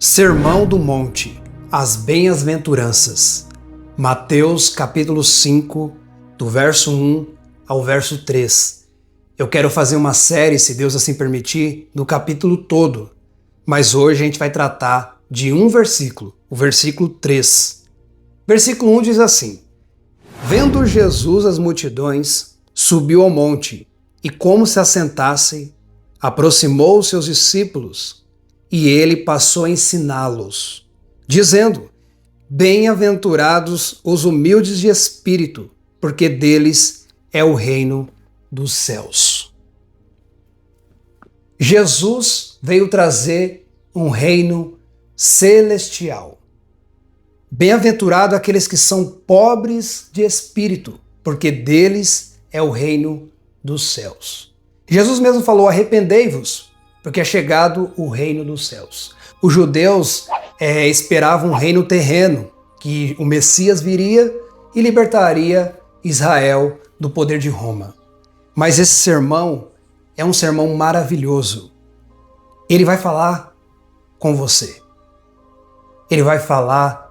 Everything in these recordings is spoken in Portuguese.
Sermão do Monte, as Bem-aventuranças. Mateus capítulo 5, do verso 1 ao verso 3. Eu quero fazer uma série, se Deus assim permitir, no capítulo todo. Mas hoje a gente vai tratar de um versículo, o versículo 3. Versículo 1 diz assim: Vendo Jesus as multidões, subiu ao monte, e como se assentassem, aproximou os seus discípulos, e ele passou a ensiná-los, dizendo: Bem-aventurados os humildes de espírito, porque deles é o reino dos céus. Jesus veio trazer um reino celestial. Bem-aventurado aqueles que são pobres de espírito, porque deles é o reino dos céus. Jesus mesmo falou: arrependei-vos, porque é chegado o reino dos céus. Os judeus esperavam um reino terreno, que o Messias viria e libertaria Israel do poder de Roma. Mas esse sermão é um sermão maravilhoso. Ele vai falar com você. Ele vai falar,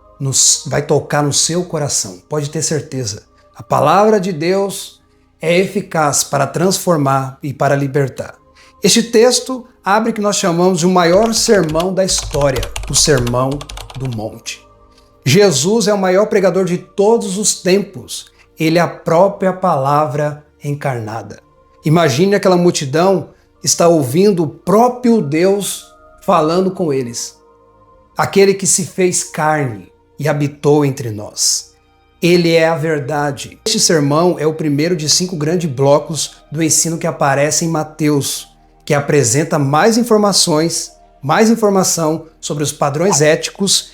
vai tocar no seu coração. Pode ter certeza. A palavra de Deus é eficaz para transformar e para libertar. Este texto abre o que nós chamamos de o maior sermão da história, o Sermão do Monte. Jesus é o maior pregador de todos os tempos. Ele é a própria palavra encarnada. Imagine aquela multidão está ouvindo o próprio Deus falando com eles. Aquele que se fez carne e habitou entre nós. Ele é a verdade. Este sermão é o primeiro de 5 grandes blocos do ensino que aparece em Mateus, que apresenta mais informação sobre os padrões éticos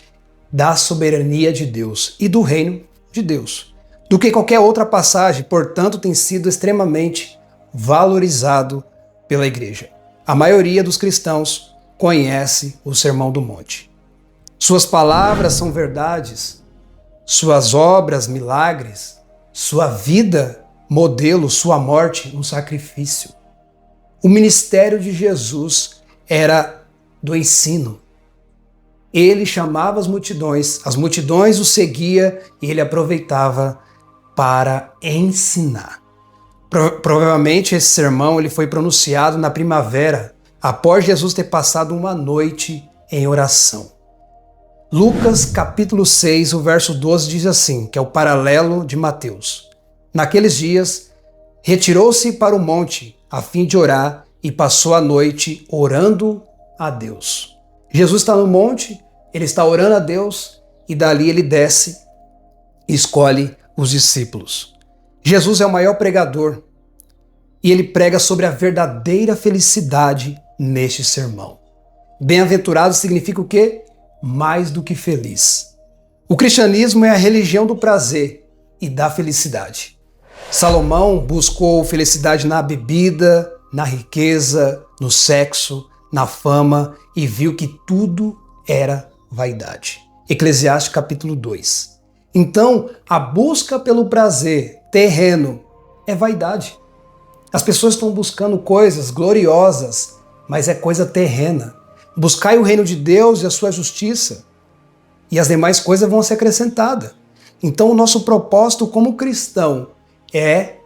da soberania de Deus e do reino de Deus, do que qualquer outra passagem, portanto, tem sido extremamente valorizado pela igreja. A maioria dos cristãos conhece o Sermão do Monte. Suas palavras são verdades, suas obras, milagres, sua vida, modelo, sua morte, um sacrifício. O ministério de Jesus era do ensino. Ele chamava as multidões o seguia e ele aproveitava para ensinar. Provavelmente esse sermão ele foi pronunciado na primavera, após Jesus ter passado uma noite em oração. Lucas capítulo 6, o verso 12 diz assim, que é o paralelo de Mateus. Naqueles dias, retirou-se para o monte a fim de orar e passou a noite orando a Deus. Jesus está no monte, ele está orando a Deus e dali ele desce e escolhe os discípulos. Jesus é o maior pregador e ele prega sobre a verdadeira felicidade neste sermão. Bem-aventurado significa o quê? Mais do que feliz. O cristianismo é a religião do prazer e da felicidade. Salomão buscou felicidade na bebida, na riqueza, no sexo, na fama e viu que tudo era vaidade. Eclesiastes capítulo 2. Então, a busca pelo prazer terreno é vaidade. As pessoas estão buscando coisas gloriosas, mas é coisa terrena. Buscai o reino de Deus e a sua justiça, e as demais coisas vão ser acrescentadas. Então, o nosso propósito como cristão é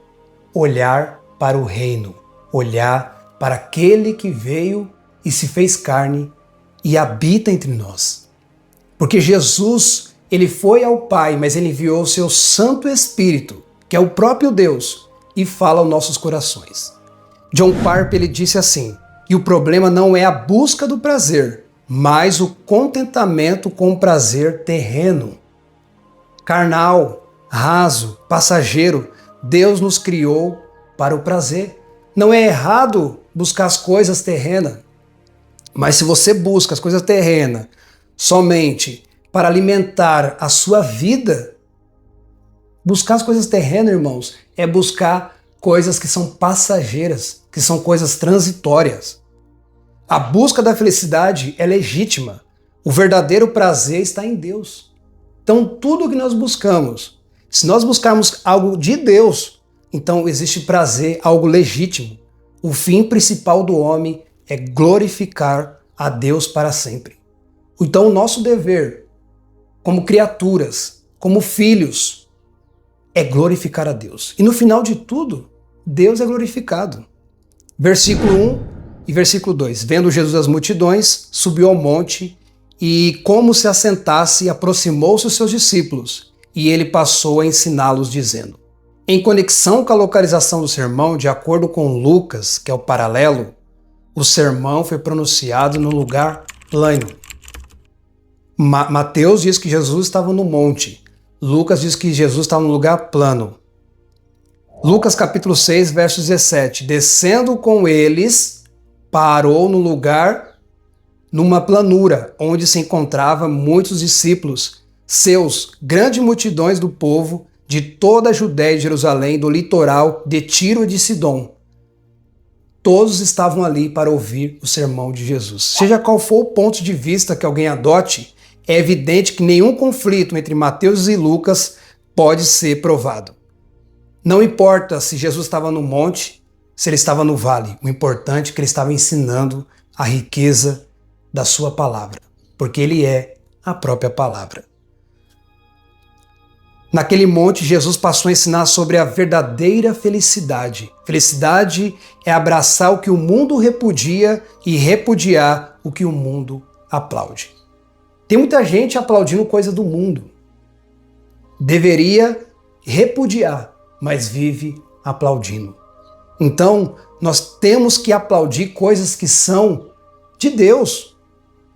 olhar para o reino, olhar para aquele que veio e se fez carne e habita entre nós. Porque Jesus, ele foi ao Pai, mas ele enviou o seu Santo Espírito, que é o próprio Deus, e fala aos nossos corações. John Piper ele disse assim, que o problema não é a busca do prazer, mas o contentamento com o prazer terreno. Carnal, raso, passageiro, Deus nos criou para o prazer. Não é errado buscar as coisas terrenas, mas se você busca as coisas terrenas somente para alimentar a sua vida, buscar as coisas terrenas, irmãos, é buscar coisas que são passageiras, que são coisas transitórias. A busca da felicidade é legítima. O verdadeiro prazer está em Deus. Então, tudo que nós buscamos, se nós buscarmos algo de Deus, então existe prazer, algo legítimo. O fim principal do homem é glorificar a Deus para sempre. Então o nosso dever, como criaturas, como filhos, é glorificar a Deus. E no final de tudo, Deus é glorificado. Versículo 1 e versículo 2. Vendo Jesus as multidões, subiu ao monte e, como se assentasse, aproximou-se os seus discípulos. E ele passou a ensiná-los, dizendo: em conexão com a localização do sermão, de acordo com Lucas, que é o paralelo, o sermão foi pronunciado no lugar plano. Mateus diz que Jesus estava no monte. Lucas diz que Jesus estava no lugar plano. Lucas capítulo 6, verso 17. Descendo com eles, parou no lugar, numa planura, onde se encontravam muitos discípulos, seus, grandes multidões do povo, de toda a Judéia e Jerusalém, do litoral de Tiro e de Sidom. Todos estavam ali para ouvir o sermão de Jesus. Seja qual for o ponto de vista que alguém adote, é evidente que nenhum conflito entre Mateus e Lucas pode ser provado. Não importa se Jesus estava no monte, se ele estava no vale. O importante é que ele estava ensinando a riqueza da sua palavra, porque ele é a própria palavra. Naquele monte, Jesus passou a ensinar sobre a verdadeira felicidade. Felicidade é abraçar o que o mundo repudia e repudiar o que o mundo aplaude. Tem muita gente aplaudindo coisa do mundo. Deveria repudiar, mas vive aplaudindo. Então, nós temos que aplaudir coisas que são de Deus,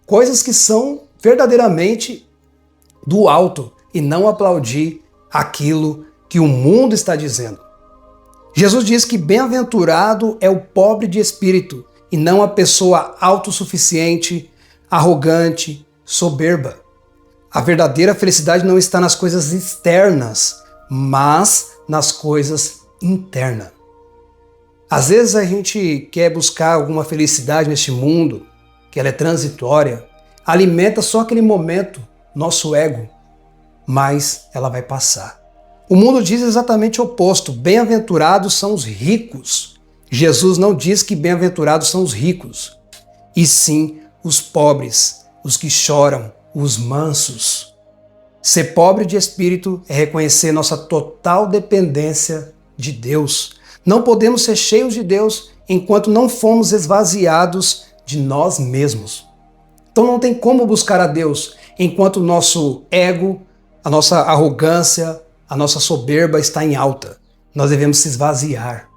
coisas que são verdadeiramente do alto, e não aplaudir aquilo que o mundo está dizendo. Jesus diz que bem-aventurado é o pobre de espírito, e não a pessoa autossuficiente, arrogante, soberba. A verdadeira felicidade não está nas coisas externas, mas nas coisas internas. Às vezes a gente quer buscar alguma felicidade neste mundo, que ela é transitória, alimenta só aquele momento, nosso ego, mas ela vai passar. O mundo diz exatamente o oposto: bem-aventurados são os ricos. Jesus não diz que bem-aventurados são os ricos, e sim os pobres, os que choram, os mansos. Ser pobre de espírito é reconhecer nossa total dependência de Deus. Não podemos ser cheios de Deus enquanto não fomos esvaziados de nós mesmos. Então não tem como buscar a Deus enquanto o nosso ego, a nossa arrogância, a nossa soberba está em alta. Nós devemos se esvaziar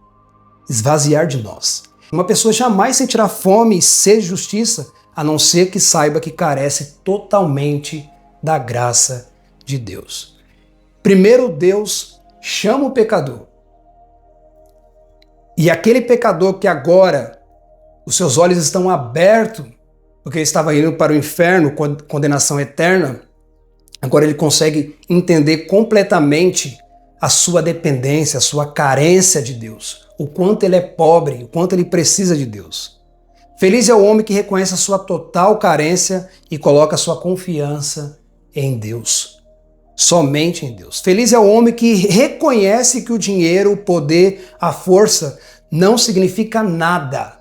de nós. Uma pessoa jamais sentirá fome e sede de justiça, a não ser que saiba que carece totalmente da graça de Deus. Primeiro Deus chama o pecador. E aquele pecador que agora os seus olhos estão abertos, porque ele estava indo para o inferno, condenação eterna, agora ele consegue entender completamente a sua dependência, a sua carência de Deus, o quanto ele é pobre, o quanto ele precisa de Deus. Feliz é o homem que reconhece a sua total carência e coloca a sua confiança em Deus, somente em Deus. Feliz é o homem que reconhece que o dinheiro, o poder, a força não significa nada.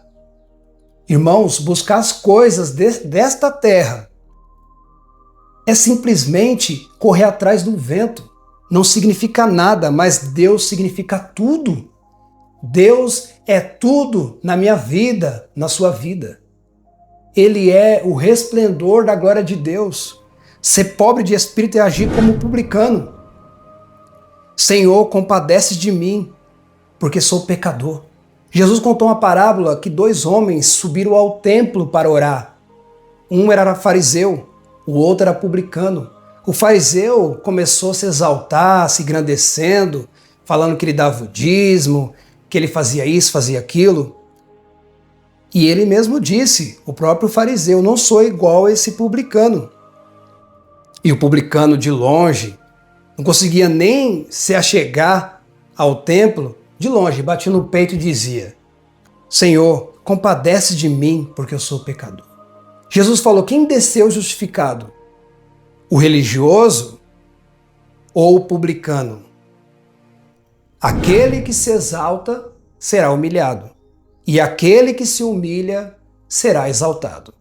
Irmãos, buscar as coisas desta terra é simplesmente correr atrás do vento. Não significa nada, mas Deus significa tudo. Deus é tudo na minha vida, na sua vida. Ele é o resplendor da glória de Deus. Ser pobre de espírito é agir como publicano. Senhor, compadece de mim, porque sou pecador. Jesus contou uma parábola que 2 homens subiram ao templo para orar. Um era fariseu, o outro era publicano. O fariseu começou a se exaltar, se engrandecendo, falando que ele dava o dízimo, que ele fazia isso, fazia aquilo. E ele mesmo disse, o próprio fariseu: não sou igual a esse publicano. E o publicano, de longe, não conseguia nem se achegar ao templo, de longe, batia no peito e dizia: Senhor, compadece de mim, porque eu sou pecador. Jesus falou: quem desceu justificado? O religioso ou o publicano? Aquele que se exalta será humilhado, e aquele que se humilha será exaltado.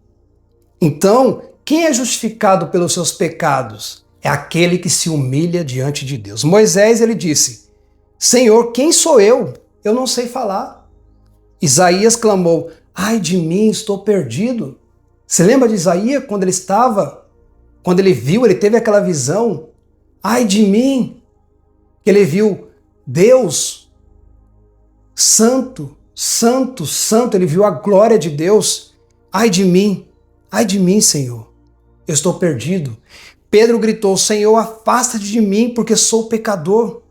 Então, Quem é justificado pelos seus pecados? É aquele que se humilha diante de Deus. Moisés, ele disse: Senhor, quem sou eu? Eu não sei falar. Isaías clamou: ai de mim, estou perdido. Você lembra de Isaías quando ele viu, ele teve aquela visão? Ai de mim, que ele viu Deus santo, santo, santo, ele viu a glória de Deus. Ai de mim, Senhor, eu estou perdido. Pedro gritou: Senhor, afasta-te de mim, porque sou pecador.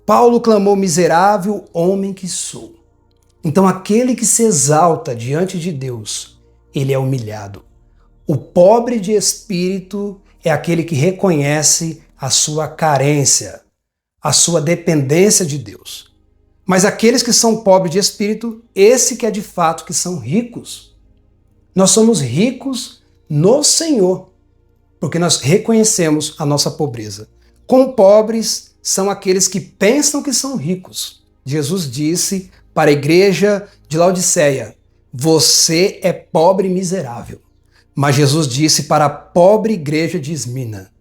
Paulo clamou: miserável homem que sou. Então aquele que se exalta diante de Deus, ele é humilhado. O pobre de espírito é aquele que reconhece a sua carência, a sua dependência de Deus. Mas aqueles que são pobres de espírito, esse que é de fato que são ricos. Nós somos ricos no Senhor, porque nós reconhecemos a nossa pobreza. Com pobres são aqueles que pensam que são ricos. Jesus disse para a igreja de Laodiceia: você é pobre e miserável. Mas Jesus disse para a pobre igreja de Esmina: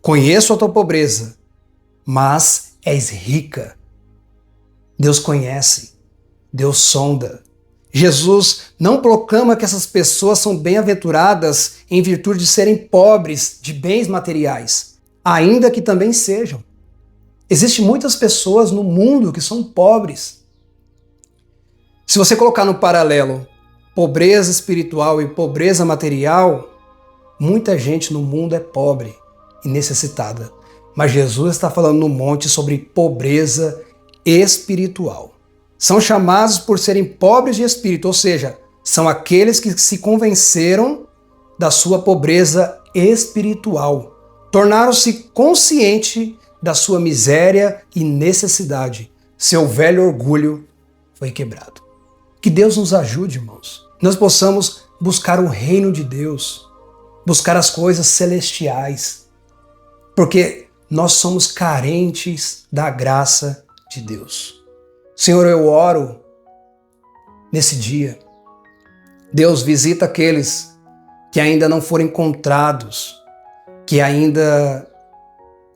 conheço a tua pobreza, mas és rica. Deus conhece, Deus sonda. Jesus não proclama que essas pessoas são bem-aventuradas em virtude de serem pobres de bens materiais, ainda que também sejam. Existem muitas pessoas no mundo que são pobres. Se você colocar no paralelo pobreza espiritual e pobreza material, muita gente no mundo é pobre e necessitada. Mas Jesus está falando no monte sobre pobreza espiritual. São chamados por serem pobres de espírito, ou seja, são aqueles que se convenceram da sua pobreza espiritual. Tornaram-se conscientes da sua miséria e necessidade. Seu velho orgulho foi quebrado. Que Deus nos ajude, irmãos. Nós possamos buscar o reino de Deus, buscar as coisas celestiais, porque nós somos carentes da graça de Deus. Senhor, eu oro nesse dia. Deus, visita aqueles que ainda não foram encontrados, que ainda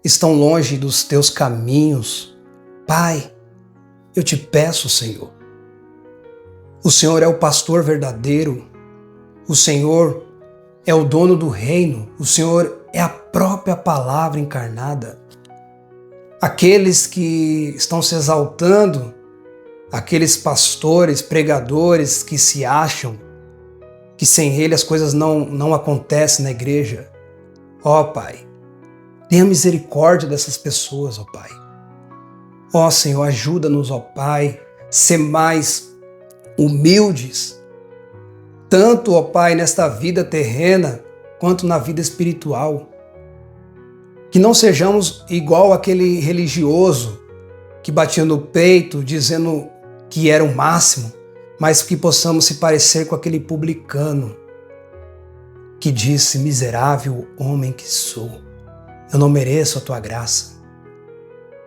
estão longe dos teus caminhos. Pai, eu te peço, Senhor. O Senhor é o pastor verdadeiro. O Senhor é o dono do reino. O Senhor é a própria palavra encarnada. Aqueles que estão se exaltando, aqueles pastores, pregadores que se acham que sem ele as coisas não acontecem na igreja. Ó Pai, tenha misericórdia dessas pessoas, ó Pai. Ó Senhor, ajuda-nos, ó Pai, ser mais humildes, tanto, ó Pai, nesta vida terrena, quanto na vida espiritual. Que não sejamos igual aquele religioso que batia no peito dizendo que era o máximo, mas que possamos se parecer com aquele publicano que disse: miserável homem que sou, eu não mereço a tua graça.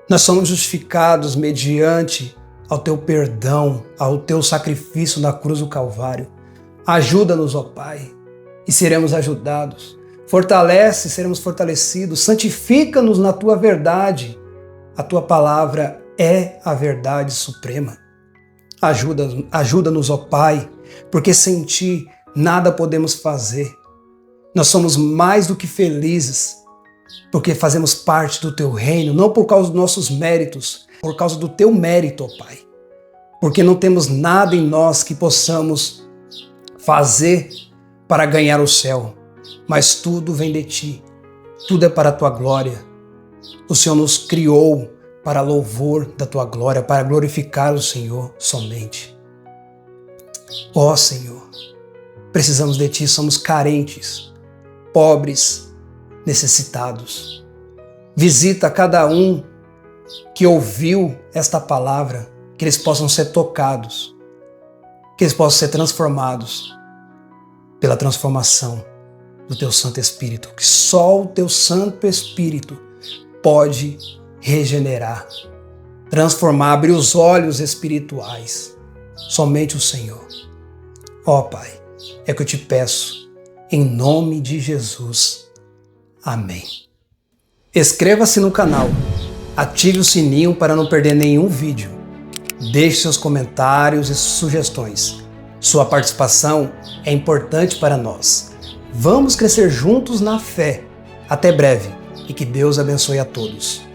Nós somos justificados mediante ao teu perdão, ao teu sacrifício na cruz do Calvário. Ajuda-nos, ó Pai, e seremos ajudados. Fortalece e seremos fortalecidos. Santifica-nos na tua verdade. A tua palavra é a verdade suprema. Ajuda-nos, ó Pai, porque sem ti nada podemos fazer. Nós somos mais do que felizes, porque fazemos parte do teu reino, não por causa dos nossos méritos, por causa do teu mérito, ó Pai. Porque não temos nada em nós que possamos fazer para ganhar o céu, mas tudo vem de ti, tudo é para a tua glória. O Senhor nos criou para louvor da tua glória, para glorificar o Senhor somente. Ó Senhor, precisamos de ti, somos carentes, pobres, necessitados. Visita cada um que ouviu esta palavra, que eles possam ser tocados, que eles possam ser transformados pela transformação do teu Santo Espírito, que só o teu Santo Espírito pode regenerar, transformar, abrir os olhos espirituais. Somente o Senhor. Ó Pai, é que eu te peço, em nome de Jesus. Amém. Inscreva-se no canal, ative o sininho para não perder nenhum vídeo. Deixe seus comentários e sugestões. Sua participação é importante para nós. Vamos crescer juntos na fé. Até breve e que Deus abençoe a todos.